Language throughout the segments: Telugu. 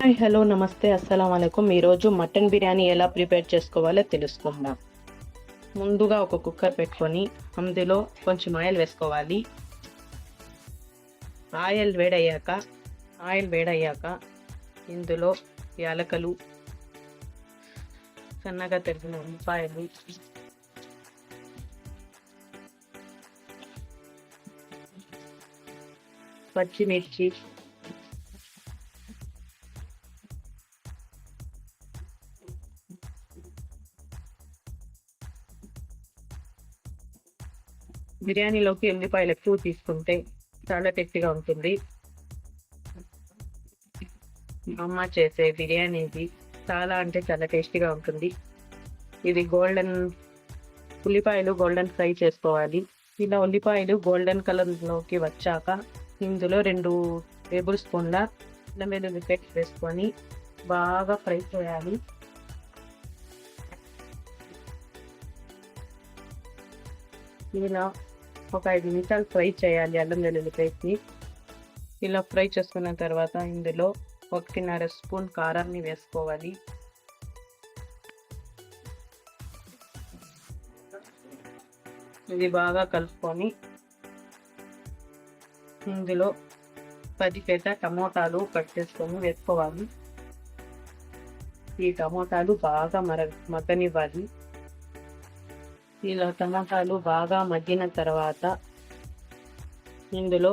హాయ్ హలో నమస్తే అస్సలం వాలేకుమ్. ఈరోజు మటన్ బిర్యానీ ఎలా ప్రిపేర్ చేసుకోవాలో తెలుసుకుందాం. ముందుగా ఒక కుక్కర్ పెట్టుకొని అందులో కొంచెం ఆయిల్ వేసుకోవాలి. ఆయిల్ వేడయ్యాక ఇందులో యాలకలు, సన్నగా తరిగిన ఉల్లిపాయలు, పచ్చిమిర్చి, బిర్యానీలోకి ఉల్లిపాయలు ఎక్కువ తీసుకుంటే చాలా టేస్టీగా ఉంటుంది. అమ్మ చేసే బిర్యానీది చాలా చాలా టేస్టీగా ఉంటుంది. ఇది ఉల్లిపాయలు గోల్డెన్ ఫ్రై చేసుకోవాలి. ఇలా ఉల్లిపాయలు గోల్డెన్ కలర్లోకి వచ్చాక ఇందులో 2 టేబుల్ స్పూన్ల అల్లం వెల్లుల్లి పేస్ట్ వేసుకొని బాగా ఫ్రై చేయాలి. ఇలా ఒక 5 నిమిషాలు ఫ్రై చేయాలి అల్లం వెల్లుల్లి పేస్ట్ని. ఇలా ఫ్రై చేసుకున్న తర్వాత ఇందులో 1.5 స్పూన్ కారాన్ని వేసుకోవాలి. ఇది బాగా కలుపుకొని ఇందులో 10 పెద్ద టమోటాలు కట్ చేసుకొని వేసుకోవాలి. ఈ టమోటాలు బాగా మగ్గనివ్వాలి. ఇలా టమాటాలు బాగా మగ్గిన తర్వాత ఇందులో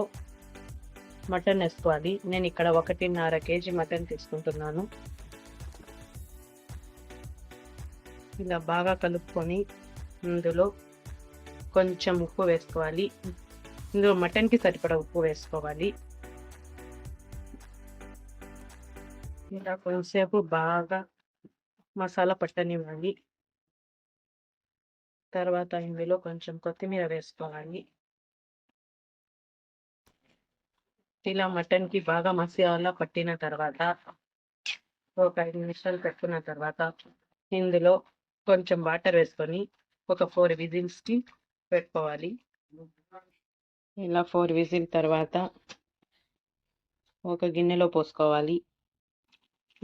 మటన్ వేసుకోవాలి. నేను ఇక్కడ 1.5 కేజీ మటన్ తీసుకుంటున్నాను. ఇలా బాగా కలుపుకొని ఇందులో కొంచెం ఉప్పు వేసుకోవాలి. ఇందులో మటన్కి సరిపడా ఉప్పు వేసుకోవాలి. ఇలా కొంచెంసేపు బాగా మసాలా పట్టనివ్వాలి. తర్వాత ఇందులో కొంచెం కొత్తిమీర వేసుకోవాలి. ఇలా మటన్కి బాగా మసాలా పట్టిన తర్వాత ఒక 5 నిమిషాలు పెట్టుకున్న తర్వాత ఇందులో కొంచెం వాటర్ వేసుకొని ఒక 4 విజిల్స్కి పెట్టుకోవాలి. ఇలా 4 విజిల్ తర్వాత ఒక గిన్నెలో పోసుకోవాలి.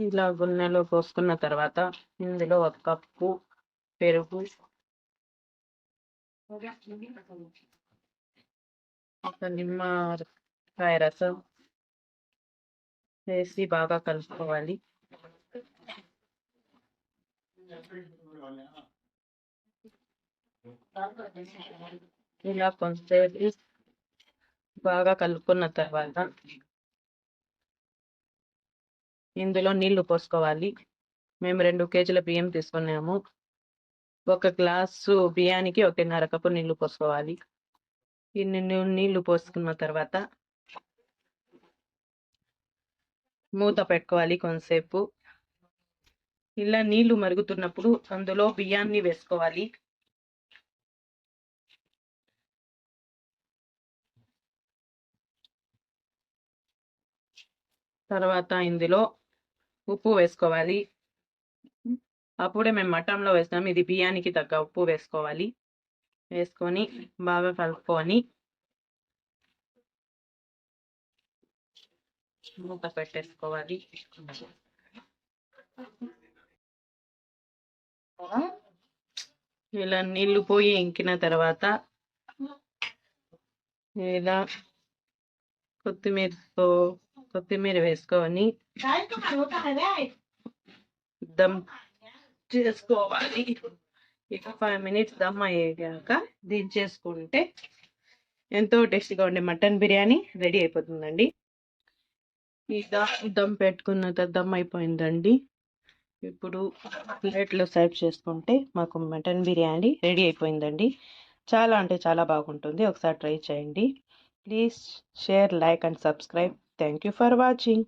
ఇలా గిన్నెలో పోసుకున్న తర్వాత ఇందులో 1 కప్పు పెరుగు, ఒక నిమ్మకాయ రసం వేసి బాగా కలుపుకోవాలి. ఇలా కొంచెంసేపు బాగా కలుపుకున్న తర్వాత ఇందులో నీళ్లు పోసుకోవాలి. మేము 2 కేజీల బియ్యం తీసుకున్నాము. 1 గ్లాసు బియ్యానికి 1.5 కప్పు నీళ్లు పోసుకోవాలి. ఇన్ని నీళ్లు పోసుకున్న తర్వాత మూత పెట్టుకోవాలి కొంతసేపు. ఇలా నీళ్లు మరుగుతున్నప్పుడు అందులో బియ్యాన్ని వేసుకోవాలి. తర్వాత ఇందులో ఉప్పు వేసుకోవాలి. అప్పుడే మేము మటన్లో వేస్తాము. ఇది బియ్యానికి తగ్గ ఉప్పు వేసుకోవాలి. వేసుకొని బాగా కలుపుకొని మూత పెట్టేసుకోవాలి. ఇలా నీళ్లు పోయి ఇంకిన తర్వాత ఇలా కొత్తిమీర వేసుకొని దమ్ చేసుకోవాలి. ఇక 5 మినిట్స్ దమ్ అయ్యాక దించేసుకుంటే ఎంతో టేస్టీగా ఉండే మటన్ బిర్యానీ రెడీ అయిపోతుందండి. ఈ దమ్ పెట్టుకున్న దమ్ అయిపోయిందండి. ఇప్పుడు ప్లేట్లో సర్వ్ చేసుకుంటే మాకు మటన్ బిర్యానీ రెడీ అయిపోయిందండి. చాలా బాగుంటుంది. ఒకసారి ట్రై చేయండి. Please share, like and subscribe. Thank you for watching.